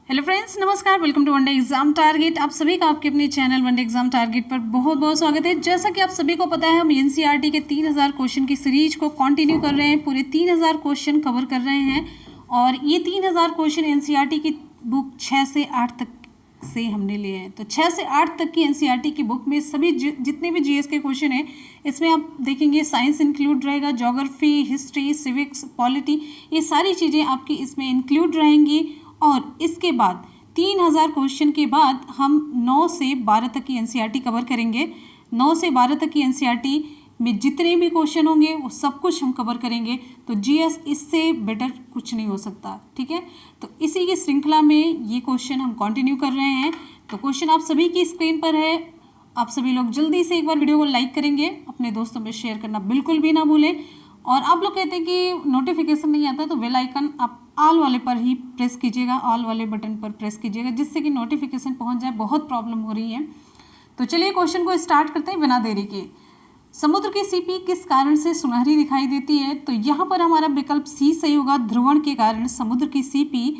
Hello friends, नमस्कार। Welcome to one day exam target. आप सभी का आपके अपने चैनल वनडे एग्जाम टारगेट पर बहुत बहुत स्वागत है। जैसा कि आप सभी को पता है, हम एनसीईआरटी के 3000 क्वेश्चन की सीरीज को कंटिन्यू कर रहे हैं। पूरे 3000 क्वेश्चन कवर कर रहे हैं और ये 3000 क्वेश्चन एनसीईआरटी की बुक 6 से 8 तक से हमने लिए हैं। तो 6 से 8 तक की एनसीईआरटी की बुक में सभी जितने भी जीएस के क्वेश्चन हैं, इसमें आप देखेंगे साइंस इंक्लूड रहेगा, ज्योग्राफी, हिस्ट्री, सिविक्स, पॉलिटी, ये सारी चीज़ें आपकी इसमें इंक्लूड रहेंगी। और इसके बाद 3000 क्वेश्चन के बाद हम 9 से 12 तक की एनसीईआरटी कवर करेंगे। 9 से 12 तक की एनसीईआरटी में जितने भी क्वेश्चन होंगे वो सब कुछ हम कवर करेंगे। तो जीएस इससे बेटर कुछ नहीं हो सकता, ठीक है। तो इसी की श्रृंखला में ये क्वेश्चन हम कंटिन्यू कर रहे हैं। तो क्वेश्चन आप सभी की स्क्रीन पर है। आप सभी लोग जल्दी से एक बार वीडियो को लाइक करेंगे, अपने दोस्तों में शेयर करना बिल्कुल भी ना भूलें। और आप लोग कहते हैं कि नोटिफिकेशन नहीं आता, तो बेल आइकन आप ऑल वाले पर ही प्रेस कीजिएगा, ऑल वाले बटन पर प्रेस कीजिएगा, जिससे कि नोटिफिकेशन पहुंच जाए। बहुत प्रॉब्लम हो रही है। तो चलिए क्वेश्चन को स्टार्ट करते हैं बिना देरी के। समुद्र की सीपी किस कारण से सुनहरी दिखाई देती है? तो यहाँ पर हमारा विकल्प सी सही होगा। ध्रुवण के कारण समुद्र की सीपी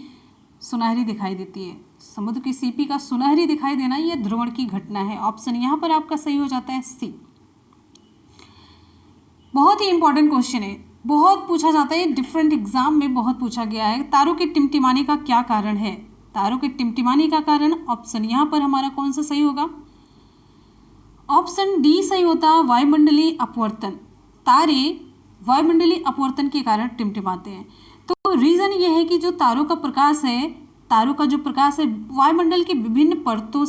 सुनहरी दिखाई देती है। समुद्र की सीपी का सुनहरी दिखाई देना यह ध्रुवण की घटना है। ऑप्शन यहाँ पर आपका सही हो जाता है सी। बहुत ही इंपॉर्टेंट क्वेश्चन है, बहुत पूछा जाता है, डिफरेंट एग्जाम में बहुत पूछा गया है। तारों के टिमटिमाने का क्या कारण है? तारों के टिमटिमाने का कारण ऑप्शन यहाँ पर हमारा कौन सा सही होगा? ऑप्शन डी सही होता है, वायुमंडलीय अपवर्तन। तारे वायुमंडलीय अपवर्तन के कारण टिमटिमाते हैं। तो रीजन ये है कि जो तारों का प्रकाश है, तारों का जो प्रकाश है वायुमंडल की विभिन्न परतों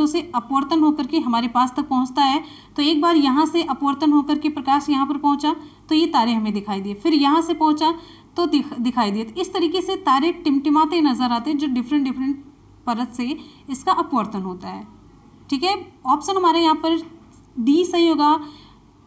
से अपवर्तन होकर के हमारे पास तक पहुंचता है। तो एक बार यहाँ से अपवर्तन होकर के प्रकाश यहाँ पर पहुंचा तो ये तारे हमें दिखाई दिए, फिर यहाँ से पहुंचा तो दिखाई दिए। तो इस तरीके से तारे टिमटिमाते नजर आते हैं, जो डिफरेंट परत से इसका अपवर्तन होता है, ठीक है। ऑप्शन हमारे यहाँ पर डी सही होगा।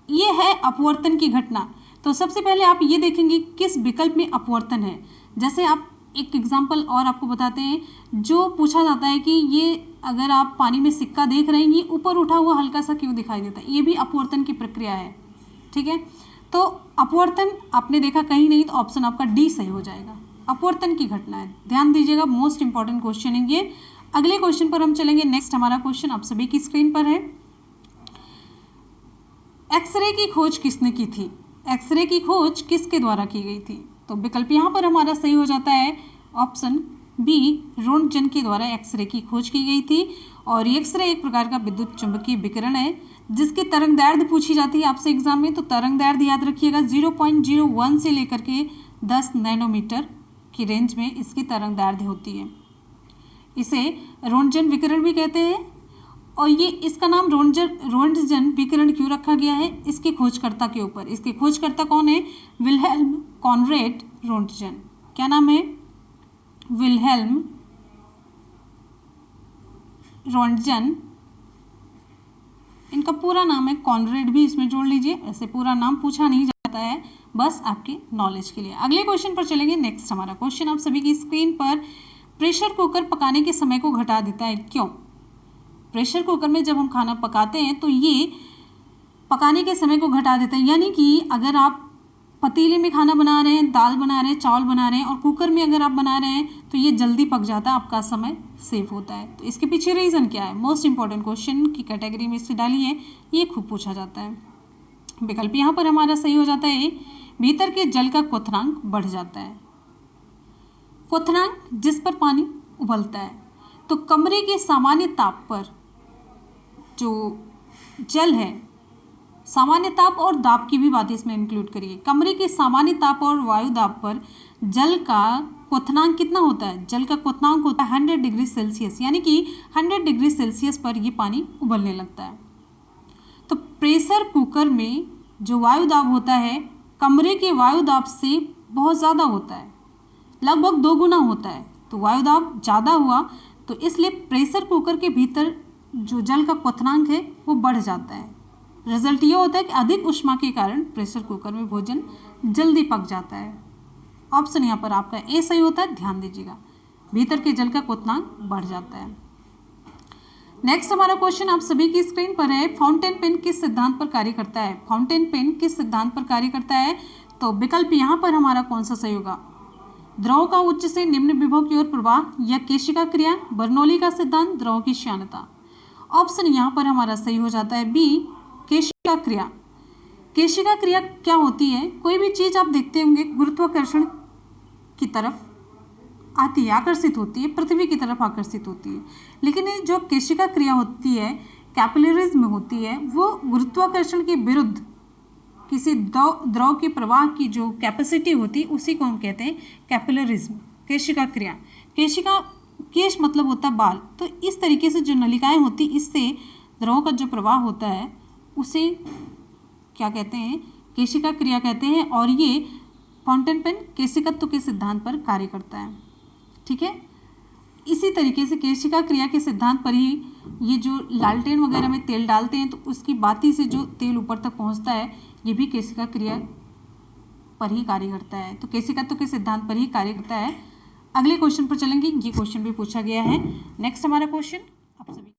ये है अपवर्तन की घटना। तो सबसे पहले आप ये देखेंगे किस विकल्प में अपवर्तन है। जैसे आप एक एग्जाम्पल और आपको बताते हैं, जो पूछा जाता है कि ये अगर आप पानी में सिक्का देख रहे हैं, ये ऊपर उठा हुआ हल्का सा क्यों दिखाई देता है? ये भी अपवर्तन की प्रक्रिया है, ठीक है। तो अपवर्तन आपने देखा कहीं नहीं, तो ऑप्शन आपका डी सही हो जाएगा। अपवर्तन की घटना है, ध्यान दीजिएगा, मोस्ट इंपॉर्टेंट क्वेश्चन है ये। अगले क्वेश्चन पर हम चलेंगे। नेक्स्ट हमारा क्वेश्चन आप सभी की स्क्रीन पर है। एक्सरे की खोज किसने की थी? एक्सरे की खोज किसके द्वारा की गई थी? तो विकल्प यहाँ पर हमारा सही हो जाता है ऑप्शन बी, रोंटगन के द्वारा एक्सरे की खोज की गई थी। और एक्सरे एक प्रकार का विद्युत चुंबकीय विकिरण है, जिसकी तरंगदैर्ध्य पूछी जाती है आपसे एग्जाम में। तो तरंगदैर्ध्य याद रखिएगा, 0.01 से लेकर के 10 नैनोमीटर की रेंज में इसकी तरंगदैर्ध्य होती है। इसे रोंटगन विकिरण भी कहते हैं। और ये इसका नाम रोंटगन विकिरण क्यों रखा गया है? इसके खोजकर्ता के ऊपर। इसके खोजकर्ता कौन है? Wilhelm Conrad Roentgen. क्या नाम है? Wilhelm Roentgen. इनका पूरा नाम है, कॉनरेड भी इसमें जोड़ लीजिए। ऐसे पूरा नाम पूछा नहीं जाता है, बस आपके नॉलेज के लिए। अगले क्वेश्चन पर चलेंगे। नेक्स्ट हमारा क्वेश्चन आप सभी की स्क्रीन पर। प्रेशर कुकर पकाने के समय को घटा देता है, क्यों? प्रेशर कुकर में जब हम खाना पकाते हैं तो ये पकाने के समय को घटा देता है। यानी कि अगर आप पतीले में खाना बना रहे हैं, दाल बना रहे हैं, चावल बना रहे हैं, और कुकर में अगर आप बना रहे हैं तो ये जल्दी पक जाता है, आपका समय सेव होता है। तो इसके पीछे रीज़न क्या है? मोस्ट इंपॉर्टेंट क्वेश्चन की कैटेगरी में इसे डालिए, ये खूब पूछा जाता है। विकल्प यहाँ पर हमारा सही हो जाता है, भीतर के जल का क्वथनांक बढ़ जाता है। क्वथनांक जिस पर पानी उबलता है। तो कमरे के सामान्य ताप पर जो जल है, सामान्य ताप और दाब की भी बात इसमें इंक्लूड करिए। कमरे के सामान्य ताप और वायु दाब पर जल का क्वथनांक कितना होता है? जल का क्वथनांक होता है 100 डिग्री सेल्सियस। यानी कि 100 डिग्री सेल्सियस पर ये पानी उबलने लगता है। तो प्रेशर कुकर में जो वायु दाब होता है, कमरे के वायु दाब से बहुत ज़्यादा होता है, लगभग 2 गुना होता है। तो वायु दाब ज़्यादा हुआ, तो इसलिए प्रेशर कुकर के भीतर जो जल का क्वथनांक है वो बढ़ जाता है। रिजल्ट ये होता है कि अधिक ऊष्मा के कारण प्रेशर कुकर में भोजन जल्दी पक जाता है। ऑप्शन यहाँ पर आपका ए सही होता है, ध्यान दीजिएगा, भीतर के जल का क्वथनांक बढ़ जाता है। नेक्स्ट हमारा क्वेश्चन आप सभी की स्क्रीन पर है। फाउंटेन पेन किस सिद्धांत पर कार्य करता है? फाउंटेन पेन किस सिद्धांत पर कार्य करता है? तो विकल्प यहाँ पर हमारा कौन सा सही होगा? द्रव का उच्च से निम्न विभव की ओर प्रवाह या केशिका क्रिया, बर्नौली का सिद्धांत, द्रव की श्यानता। ऑप्शन यहाँ पर हमारा सही हो जाता है बी, केशिका क्रिया। केशिका क्रिया क्या होती है? कोई भी चीज आप देखते होंगे गुरुत्वाकर्षण की तरफ आती है, आकर्षित होती है, पृथ्वी की तरफ आकर्षित होती है, लेकिन ये जो केशिका क्रिया होती है, कैपिलरीज में होती है, वो गुरुत्वाकर्षण के विरुद्ध किसी द्रव के प्रवाह की जो कैपेसिटी होती है उसी को हम कहते हैं कैपिलरिज्म, केशिका क्रिया। केशिका, केश मतलब होता है बाल, तो इस तरीके से जो नलिकाएं होती इससे द्रव का जो प्रवाह होता है उसे क्या कहते हैं? केशिका क्रिया कहते हैं, और ये फाउंटेन पेन केशिकत्व के सिद्धांत पर कार्य करता है। ठीक है, इसी तरीके से केशिका क्रिया के सिद्धांत पर ही ये जो लालटेन वगैरह में तेल डालते हैं तो उसकी बाती से जो तेल ऊपर तक पहुंचता है ये भी केशिका क्रिया पर ही कार्य करता है, तो केशिकत्व के सिद्धांत पर ही कार्य करता है। अगले क्वेश्चन पर चलेंगे, ये क्वेश्चन भी पूछा गया है। नेक्स्ट हमारा क्वेश्चन, आप सभी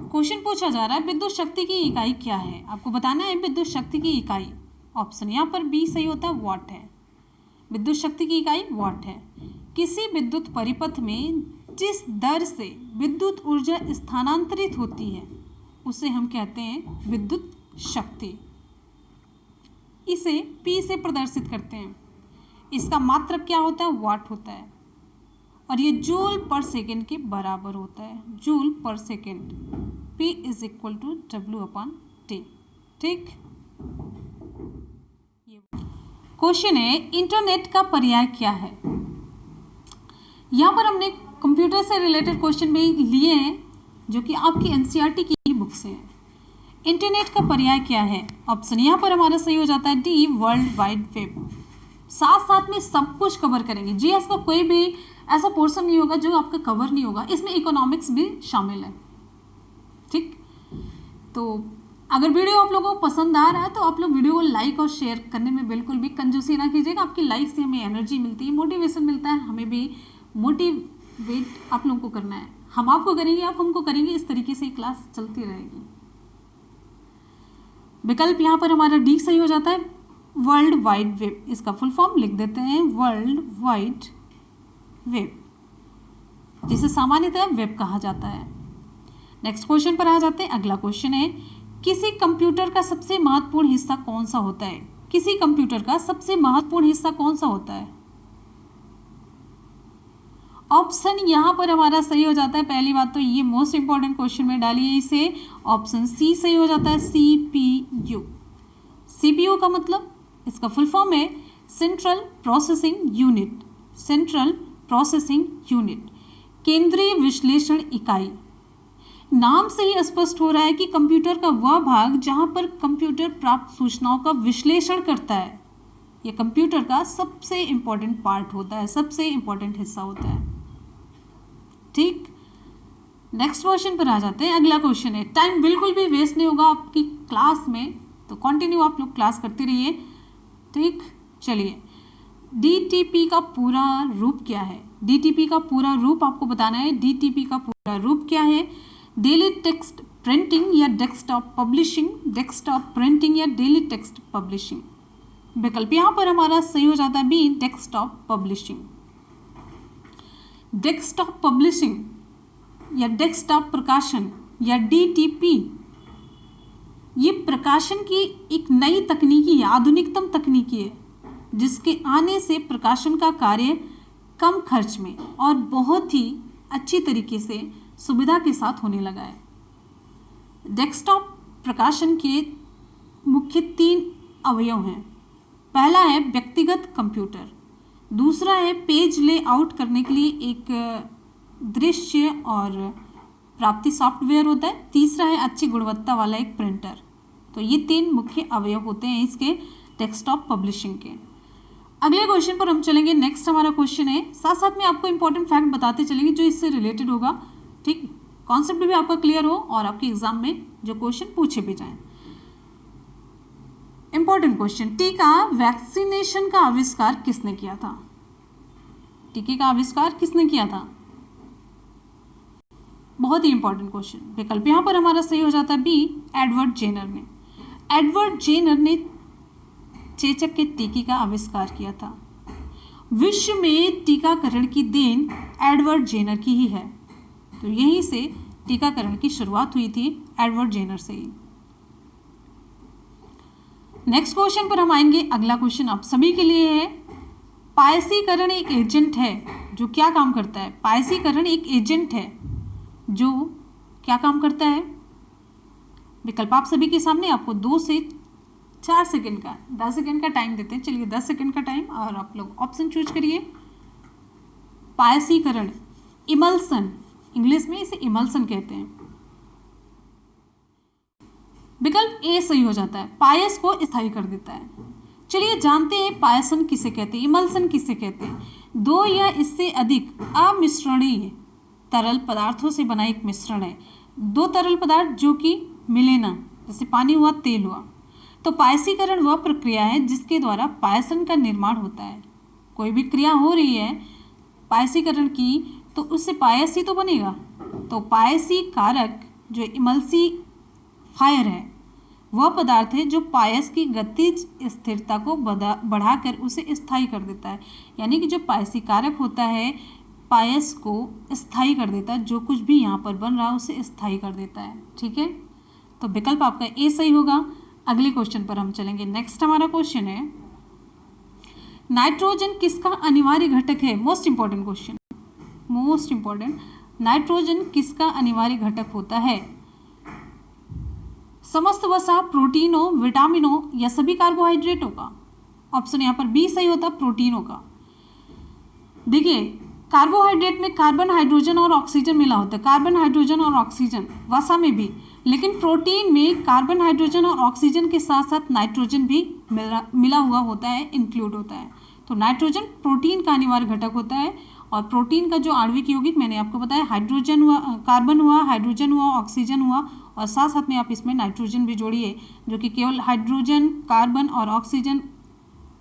क्वेश्चन पूछा जा रहा है विद्युत शक्ति की इकाई क्या है? आपको बताना है विद्युत शक्ति की इकाई। ऑप्शन यहाँ पर बी सही होता है, वाट है। विद्युत शक्ति की इकाई वाट है। किसी विद्युत परिपथ में जिस दर से विद्युत ऊर्जा स्थानांतरित होती है उसे हम कहते हैं विद्युत शक्ति। इसे P से प्रदर्शित करते हैं। इसका मात्रक क्या होता है? वाट होता है, और ये जूल पर सेकेंड के बराबर होता है, joule per second. P is equal to W/T। ठीक, क्वेश्चन है इंटरनेट का पर्याय क्या है? यहाँ पर हमने कंप्यूटर से रिलेटेड क्वेश्चन में लिए हैं जो कि आपकी एनसीईआरटी की ही बुक से है। इंटरनेट का पर्याय क्या है? ऑप्शन यहाँ पर हमारा सही हो जाता है डी, वर्ल्ड वाइड वेब। साथ साथ में सब कुछ कवर करेंगे। जीएस का कोई भी ऐसा पोर्शन नहीं होगा जो आपका कवर नहीं होगा, इसमें इकोनॉमिक्स भी शामिल है। ठीक, तो अगर वीडियो आप लोगों को पसंद आ रहा है तो आप लोग वीडियो को लाइक और शेयर करने में बिल्कुल भी कंजूसी ना कीजिएगा। आपकी लाइक से हमें एनर्जी मिलती है, मोटिवेशन मिलता है, हमें भी मोटिवेट आप लोगों को करना है। हम आपको करेंगे, आप हमको करेंगे, इस तरीके से क्लास चलती रहेगी। विकल्प यहाँ पर हमारा डी सही हो जाता है, वर्ल्ड वाइड वेब। इसका फुल फॉर्म लिख देते हैं, वर्ल्ड वाइड वेब, जिसे सामान्यतः वेब कहा जाता है। नेक्स्ट क्वेश्चन पर आ जाते हैं। अगला क्वेश्चन है किसी कंप्यूटर का सबसे महत्वपूर्ण हिस्सा कौन सा होता है? किसी कंप्यूटर का सबसे महत्वपूर्ण हिस्सा कौन सा होता है? ऑप्शन यहाँ पर हमारा सही हो जाता है, पहली बात तो ये मोस्ट इंपॉर्टेंट क्वेश्चन में डालिए इसे, ऑप्शन सी सही हो जाता है, सीपीयू। सीपीयू का मतलब, इसका फुल फॉर्म है central processing unit, central processing unit, केंद्रीय विश्लेषण इकाई। नाम से ही स्पष्ट हो रहा है कि कंप्यूटर का वह भाग जहां पर कंप्यूटर प्राप्त सूचनाओं का विश्लेषण करता है, यह कंप्यूटर का सबसे इंपॉर्टेंट पार्ट होता है, सबसे इंपॉर्टेंट हिस्सा होता है। ठीक, नेक्स्ट क्वेश्चन पर आ जाते हैं। अगला क्वेश्चन है, टाइम बिल्कुल भी वेस्ट नहीं होगा आपकी क्लास में, तो कंटिन्यू आप लोग क्लास करते रहिए। ठीक, चलिए, डीटीपी का पूरा रूप क्या है? डीटीपी का पूरा रूप आपको बताना है। डीटीपी का पूरा रूप क्या है? डेली टेक्स्ट प्रिंटिंग या डेस्कटॉप पब्लिशिंग, डेस्कटॉप प्रिंटिंग या डेली टेक्स्ट पब्लिशिंग। विकल्प यहाँ पर हमारा सही हो जाता है B, desktop publishing. Desktop publishing या डेस्कटॉप प्रकाशन या डीटीपी, ये प्रकाशन की एक नई तकनीकी है, आधुनिकतम तकनीकी है, जिसके आने से प्रकाशन का कार्य कम खर्च में और बहुत ही अच्छी तरीके से सुविधा के साथ होने लगा है। डेस्कटॉप प्रकाशन के मुख्य 3 अवयव हैं। पहला है व्यक्तिगत कंप्यूटर, दूसरा है पेज लेआउट करने के लिए एक दृश्य और प्राप्ति सॉफ्टवेयर होता है, तीसरा है अच्छी गुणवत्ता वाला एक प्रिंटर। तो ये 3 मुख्य अवयव होते हैं इसके डेस्कटॉप पब्लिशिंग के। अगले क्वेश्चन पर हम चलेंगे। नेक्स्ट हमारा क्वेश्चन है, साथ साथ में आपको इंपॉर्टेंट फैक्ट बताते चलेंगे जो इससे रिलेटेड होगा। ठीक, कॉन्सेप्ट भी आपका क्लियर हो और आपके एग्जाम में जो क्वेश्चन पूछे भी जाएं। इंपॉर्टेंट क्वेश्चन, टीका वैक्सीनेशन का आविष्कार किसने किया था? टीके का आविष्कार किसने किया था? बहुत ही इंपॉर्टेंट क्वेश्चन। विकल्प यहाँ पर हमारा सही हो जाता है बी, एडवर्ड जेनर ने। एडवर्ड जेनर ने चेचक के टीके का आविष्कार किया था। विश्व में टीकाकरण की देन एडवर्ड जेनर की ही है। तो यहीं से टीकाकरण की शुरुआत हुई थी, एडवर्ड जेनर से ही। नेक्स्ट क्वेश्चन पर हम आएंगे। अगला क्वेश्चन आप सभी के लिए है, पायसीकरण एक एजेंट है जो क्या काम करता है? पायसीकरण एक एजेंट है जो क्या काम करता है? विकल्प आप सभी के सामने, आपको 2 से 4 सेकंड का, 10 सेकंड का टाइम देते हैं। चलिए 10 सेकंड का टाइम, और आप लोग ऑप्शन चूज करिए। पायसीकरण, इमल्सन, इंग्लिश में इसे इमल्सन कहते हैं। विकल्प ए सही हो जाता है, पायस को स्थायी कर देता है। चलिए जानते हैं पायसन किसे कहते हैं, इमल्सन किसे कहते हैं। 2 या इससे अधिक अमिश्रणीय तरल पदार्थों से बना एक मिश्रण है। 2 तरल पदार्थ जो कि मिले ना, जैसे पानी हुआ, तेल हुआ। तो पायसीकरण वह प्रक्रिया है जिसके द्वारा पायसन का निर्माण होता है। कोई भी क्रिया हो रही है पायसीकरण की, तो उससे पायस ही तो बनेगा। तो पायसी कारक जो इमल्सीफायर है वह पदार्थ है जो पायस की गतिज स्थिरता को बढ़ाकर उसे स्थायी कर देता है। यानी कि जो पायसी कारक होता है पायस को स्थायी कर देता है, जो कुछ भी यहाँ पर बन रहा है उसे स्थायी कर देता है। ठीक है, तो विकल्प आपका ए सही होगा। अगले क्वेश्चन पर हम चलेंगे। नेक्स्ट हमारा क्वेश्चन है, नाइट्रोजन किसका अनिवार्य घटक है? Most important question, most important. Nitrogen किसका अनिवार्य घटक होता है? समस्त वसा, प्रोटीनों, विटामिनों या सभी कार्बोहाइड्रेटों का? ऑप्शन यहाँ पर बी सही होता, प्रोटीनों का। देखिए कार्बोहाइड्रेट में कार्बन, हाइड्रोजन और ऑक्सीजन मिला होता है, कार्बन, हाइड्रोजन और ऑक्सीजन, वसा में भी। लेकिन प्रोटीन में कार्बन, हाइड्रोजन और ऑक्सीजन के साथ साथ नाइट्रोजन भी मिला हुआ होता है, इंक्लूड होता है। तो नाइट्रोजन प्रोटीन का अनिवार्य घटक होता है। और प्रोटीन का जो आणविक यौगिक मैंने आपको बताया, हाइड्रोजन हुआ, कार्बन हुआ, हाइड्रोजन हुआ, ऑक्सीजन हुआ, और साथ साथ में आप इसमें नाइट्रोजन भी जोड़िए, जो कि केवल हाइड्रोजन, कार्बन और ऑक्सीजन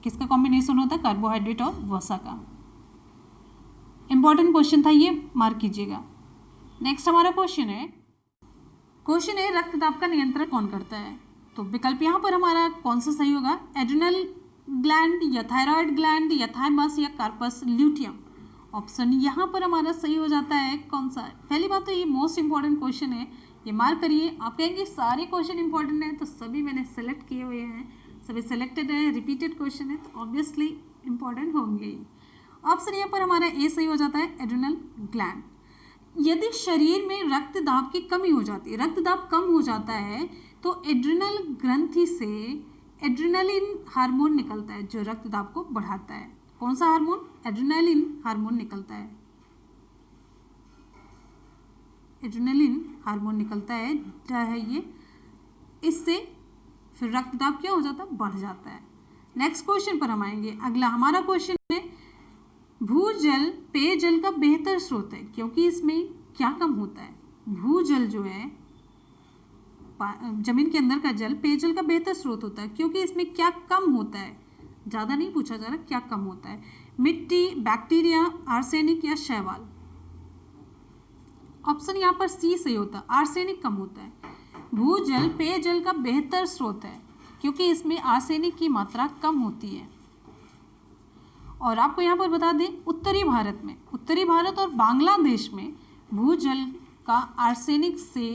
किसका कॉम्बिनेशन होता है? कार्बोहाइड्रेट और वसा का। इंपॉर्टेंट क्वेश्चन था ये, मार्क कीजिएगा। नेक्स्ट हमारा क्वेश्चन है रक्तदाब का नियंत्रण कौन करता है? तो विकल्प यहाँ पर हमारा कौन सा सही होगा? एड्रिनल ग्लैंड या थायराइड ग्लैंड या थाइमस या कार्पस ल्यूटियम। ऑप्शन यहाँ पर हमारा सही हो जाता है कौन सा? पहली बात तो ये मोस्ट इंपॉर्टेंट क्वेश्चन है, ये मार्क करिए। आप कहेंगे सारे क्वेश्चन इंपॉर्टेंट हैं, तो सभी मैंने सेलेक्ट किए हुए हैं, सभी सेलेक्टेड है, रिपीटेड क्वेश्चन है, तो ऑब्वियसली इंपॉर्टेंट होंगे ही। ऑप्शन यहाँ पर हमारा ए सही हो जाता है, एड्रिनल ग्लैंड। यदि शरीर में रक्तदाब की कमी हो जाती है, रक्तदाब कम हो जाता है, तो एड्रिनल ग्रंथि से एड्रिनलिन हार्मोन निकलता है जो रक्तदाब को बढ़ाता है। कौन सा हार्मोन? एड्रिनलिन हार्मोन निकलता है, एड्रिनलिन हार्मोन निकलता है, क्या है ये? इससे फिर रक्तदाब क्या हो जाता है? बढ़ जाता है। नेक्स्ट क्वेश्चन पर हम आएंगे। अगला हमारा क्वेश्चन है, भूजल पेयजल का बेहतर स्रोत है, क्योंकि इसमें क्या कम होता है? भूजल जो है जमीन के अंदर का जल पेयजल का बेहतर स्रोत होता है, क्योंकि इसमें क्या कम होता है? ज़्यादा नहीं पूछा जा रहा, क्या कम होता है? मिट्टी, बैक्टीरिया, आर्सेनिक या शैवाल? ऑप्शन यहाँ पर सी सही होता है, आर्सेनिक कम होता है। भूजल पेयजल का बेहतर स्रोत है क्योंकि इसमें आर्सेनिक की मात्रा कम होती है। और आपको यहाँ पर बता दें, उत्तरी भारत और बांग्लादेश में भूजल का आर्सेनिक से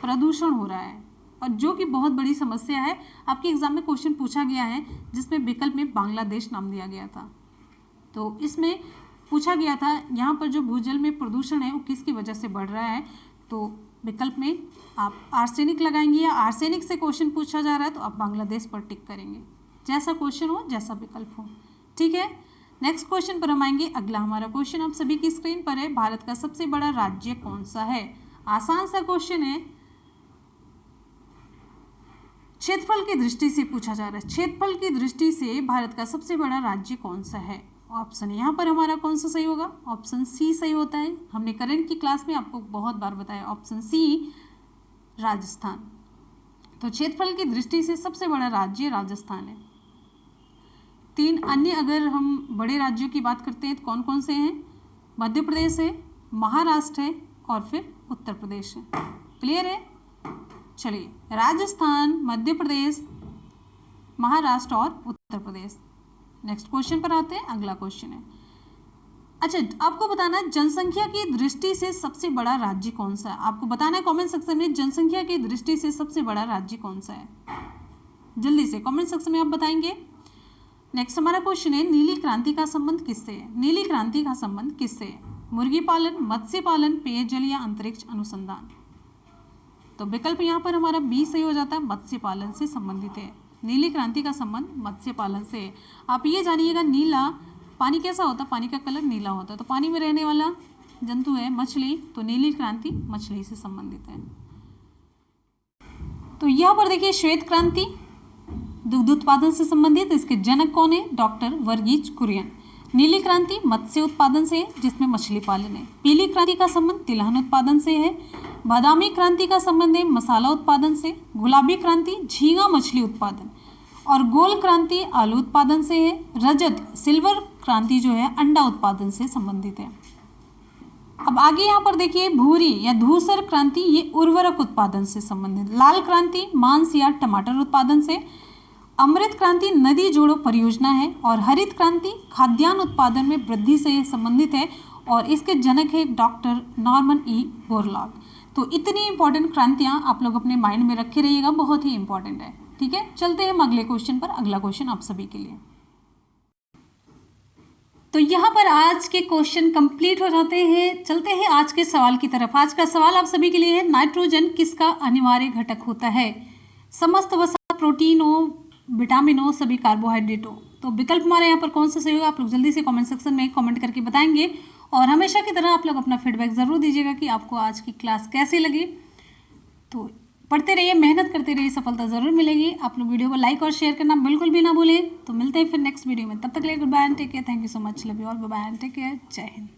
प्रदूषण हो रहा है, और जो कि बहुत बड़ी समस्या है। आपके एग्जाम में क्वेश्चन पूछा गया है जिसमें विकल्प में बांग्लादेश नाम दिया गया था। तो इसमें पूछा गया था यहाँ पर जो भूजल में प्रदूषण है वो किसकी वजह से बढ़ रहा है, तो विकल्प में आप आर्सेनिक लगाएंगे, या आर्सेनिक से क्वेश्चन पूछा जा रहा है तो आप बांग्लादेश पर टिक करेंगे, जैसा क्वेश्चन हो, जैसा विकल्प हो। ठीक है, नेक्स्ट क्वेश्चन पर हम आएंगे। अगला हमारा क्वेश्चन आप सभी की स्क्रीन पर है, भारत का सबसे बड़ा राज्य कौन सा है? आसान सा क्वेश्चन है, क्षेत्रफल की दृष्टि से पूछा जा रहा है। क्षेत्रफल की दृष्टि से भारत का सबसे बड़ा राज्य कौन सा है? ऑप्शन यहाँ पर हमारा कौन सा सही होगा? ऑप्शन सी सही होता है। हमने करंट की क्लास में आपको बहुत बार बताया, ऑप्शन सी राजस्थान। तो क्षेत्रफल की दृष्टि से सबसे बड़ा राज्य राजस्थान है। 3 अन्य अगर हम बड़े राज्यों की बात करते हैं तो कौन कौन से हैं? मध्य प्रदेश है, महाराष्ट्र है और फिर उत्तर प्रदेश है। क्लियर है? चलिए, राजस्थान, मध्य प्रदेश, महाराष्ट्र और उत्तर प्रदेश। नेक्स्ट क्वेश्चन पर आते हैं। अगला क्वेश्चन है, अच्छा, आपको बताना है जनसंख्या की दृष्टि से सबसे बड़ा राज्य कौन सा है। आपको बताना है कमेंट सेक्शन में जनसंख्या की दृष्टि से सबसे बड़ा राज्य कौन सा है। जल्दी से कमेंट सेक्शन में आप बताएंगे। नेक्स्ट हमारा क्वेश्चन है नीली क्रांति का संबंध किससे है। नीली क्रांति का संबंध किससे है। मुर्गी पालन, मत्स्य पालन, पेयजल या अंतरिक्ष अनुसंधान। तो विकल्प यहाँ पर हमारा बी सही हो जाता है, मत्स्य पालन से संबंधित है। नीली क्रांति का संबंध मत्स्य पालन से है। आप ये जानिएगा नीला पानी कैसा होता है, पानी का कलर नीला होता है, तो पानी में रहने वाला जंतु है मछली, तो नीली क्रांति मछली से संबंधित है। तो यहाँ पर देखिए श्वेत क्रांति दुग्ध उत्पादन से संबंधित, इसके जनक कौन है, डॉक्टर वर्गीज कुरियन। नीली क्रांति मत्स्य उत्पादन से है जिसमें मछली पालन है। पीली क्रांति का संबंध तिलहन उत्पादन से है। बादामी क्रांति का संबंध है मसाला उत्पादन से। गुलाबी क्रांति झींगा मछली उत्पादन और गोल क्रांति आलू उत्पादन से है। रजत सिल्वर क्रांति जो है अंडा उत्पादन से संबंधित है। अब आगे यहाँ पर देखिए भूरी या धूसर क्रांति ये उर्वरक उत्पादन से संबंधित। लाल क्रांति मांस या टमाटर उत्पादन से। अमृत क्रांति नदी जोड़ो परियोजना है और हरित क्रांति खाद्यान्न उत्पादन में वृद्धि से संबंधित है और इसके जनक है डॉक्टर नॉर्मन ई बोरलॉग। तो इतनी इंपॉर्टेंट क्रांतियां आप लोग अपने माइंड में रखे रहिएगा, बहुत ही इंपॉर्टेंट है। ठीक है, चलते हैं हम अगले क्वेश्चन पर। अगला क्वेश्चन आप सभी के लिए। तो यहाँ पर आज के क्वेश्चन कंप्लीट हो जाते हैं। चलते हैं आज के सवाल की तरफ। आज का सवाल आप सभी के लिए है नाइट्रोजन किसका अनिवार्य घटक होता है। समस्त वसा, प्रोटीन हो, विटामिन हो, सभी कार्बोहाइड्रेट हो। तो विकल्प हमारे यहाँ पर कौन सा सही होगा आप लोग जल्दी से कमेंट सेक्शन में कमेंट करके बताएंगे। और हमेशा की तरह आप लोग अपना फीडबैक ज़रूर दीजिएगा कि आपको आज की क्लास कैसी लगी। तो पढ़ते रहिए, मेहनत करते रहिए, सफलता ज़रूर मिलेगी। आप लोग वीडियो को लाइक और शेयर करना बिल्कुल भी ना भूलें। तो मिलते हैं फिर नेक्स्ट वीडियो में, तब तक के लिए good bye and take care. Thank you so much, love you all, bye bye and take care. जय हिंद।